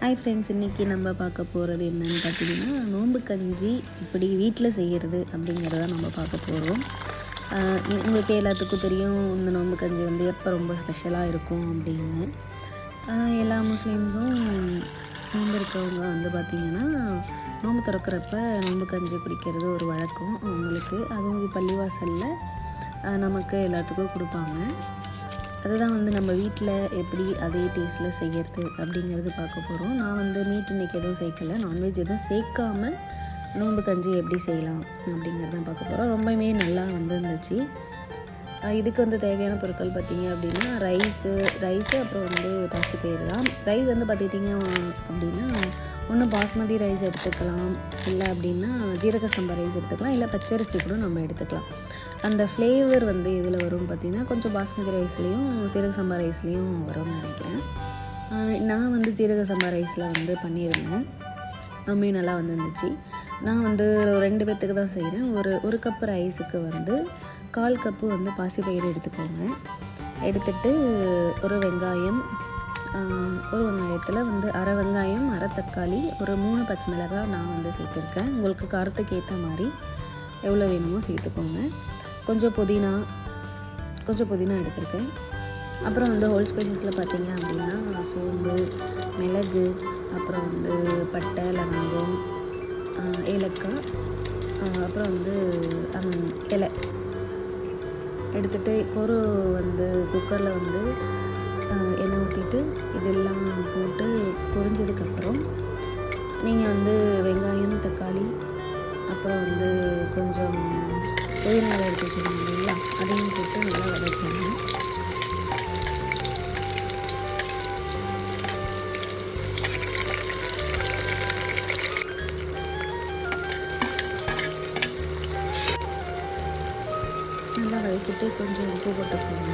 Hi friends, இன்றைக்கி நம்ம பார்க்க போகிறது என்னென்னு பார்த்தீங்கன்னா, நோன்பு கஞ்சி இப்படி வீட்டில் செய்கிறது அப்படிங்கிறத நம்ம பார்க்க போகிறோம். உங்களுக்கு எல்லாத்துக்கும் தெரியும், இந்த நோன்பு கஞ்சி வந்து எப்போ ரொம்ப ஸ்பெஷலாக இருக்கும் அப்படின்னு. எல்லா முஸ்லீம்ஸும் நோன்பு இருக்கவங்க வந்து பார்த்திங்கன்னா, நோன்பு திறக்கிறப்ப நோன்பு கஞ்சி குடிக்கிறது ஒரு வழக்கம் அவங்களுக்கு. அதுவும் பள்ளிவாசலில் நமக்கு எல்லாத்துக்கும் கொடுப்பாங்க. அதுதான் வந்து நம்ம வீட்டில் எப்படி அதே டேஸ்ட்டில் செய்கிறது அப்படிங்கிறது பார்க்க போகிறோம். நான் வந்து மீட் இன்றைக்கி எதுவும் சேர்க்கலை, நான்வெஜ் எதுவும் சேர்க்காமல் நோன்பு கஞ்சி எப்படி செய்யலாம் அப்படிங்கிறது தான் பார்க்க போகிறோம். ரொம்பவுமே நல்லா இருந்துச்சு. இதுக்கு வந்து தேவையான பொருட்கள் பார்த்திங்க அப்படின்னா, ரைஸு அப்புறம் வந்து பாசிப்பயிறு தான். ரைஸ் வந்து பார்த்துக்கிட்டிங்க அப்படின்னா, ஒன்று பாஸ்மதி ரைஸ் எடுத்துக்கலாம், இல்லை அப்படின்னா ஜீரக சம்பா ரைஸ் எடுத்துக்கலாம், இல்லை பச்சரிசி கூட நம்ம எடுத்துக்கலாம். அந்த ஃப்ளேவர் வந்து இதில் வரும் பார்த்திங்கன்னா, கொஞ்சம் பாஸ்மதி ரைஸ்லேயும் ஜீரக சம்பா ரைஸ்லேயும் வரும்னு நினைக்கிறேன். நான் வந்து ஜீரக சம்பா ரைஸில் வந்து பண்ணியிருந்தேன், ரொம்ப நல்லா வந்துருந்துச்சு. நான் வந்து 2 பேர்த்துக்கு தான் செய்கிறேன். ஒரு கப்பு ரைஸுக்கு வந்து 1/4 கப்பு வந்து பாசிப்பயிறு எடுத்துக்கோங்க. எடுத்துகிட்டு ஒரு வெங்காயம், ஒரு வெங்காயத்தில் வந்து அரை வெங்காயம், அரை தக்காளி, ஒரு 3 பச்சை மிளகாய் நான் வந்து சேர்த்துருக்கேன். உங்களுக்கு காரத்துக்கு ஏற்ற மாதிரி எவ்வளோ வேணுமோ சேர்த்துக்கோங்க. கொஞ்சம் புதினா எடுத்திருக்கேன். அப்புறம் வந்து ஹோல் ஸ்பைசஸில் பார்த்தீங்க அப்படின்னா, சோம்பு, மிளகு, அப்புறம் வந்து பட்டை, லவங்கம், ஏலக்காய், அப்புறம் வந்து இலை எடுத்துகிட்டு ஒரு வந்து குக்கரில் வந்து எண்ணெய் ஊற்றிட்டு இதெல்லாம் போட்டு பொரிஞ்சதுக்கப்புறம் நீங்கள் வந்து வெங்காயம், தக்காளி, அப்புறம் வந்து கொஞ்சம் புதினா எடுத்து வச்சுக்கணும் இல்லைங்களா, அதையும் போட்டு நல்லா வதக்கணும். நல்லா வதக்கிட்டு கொஞ்சம் உப்பு போட்டுக்கோங்க.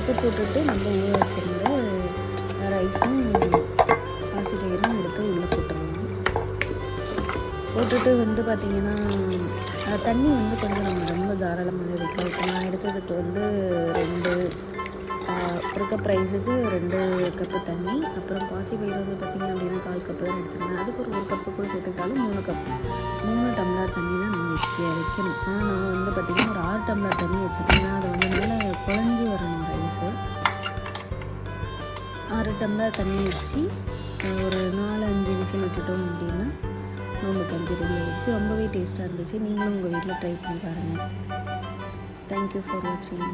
உப்பு போட்டுட்டு நம்ம ஊற வச்சுருந்த ரைஸும் பாசிப்பயிரும் எடுத்து உள்ளே போட்டுடலாம். போட்டுட்டு வந்து பார்த்திங்கன்னா, தண்ணி வந்து கொஞ்சம் நம்ம ரொம்ப தாராளமாக எடுக்கலாம். இப்போ நான் எடுத்ததுக்கு வந்து ஒரு கப் ரைஸுக்கு 2 கப்பு தண்ணி, அப்புறம் பாசிப்பயிறு வந்து பார்த்திங்க அப்படின்னா 1/4 கப்பு தான் எடுத்துருந்தேன். அதுக்கு ஒரு கப்பு கூட சேர்த்துக்கிட்டாலும் 3 டம்ளர் தண்ணி தான் நான் வைக்கணும். ஆனால் நான் வந்து பார்த்திங்கன்னா ஒரு 6 டம்ளர் தண்ணி வச்சுருக்கேன். அது வந்து நல்லா குழஞ்சி வரணும் ரைஸு. 6 டம்ளர் தண்ணி வச்சு ஒரு 4-5 விசில் விட்டுட்டோம் அப்படின்னா நோன்பு கஞ்சி ரெடி ஆகிடுச்சு. ரொம்பவே டேஸ்ட்டாக இருந்துச்சு. நீங்களும் உங்கள் வீட்டில் ட்ரை பண்ணி பாருங்கள். தேங்க்யூ ஃபார் வாட்சிங்.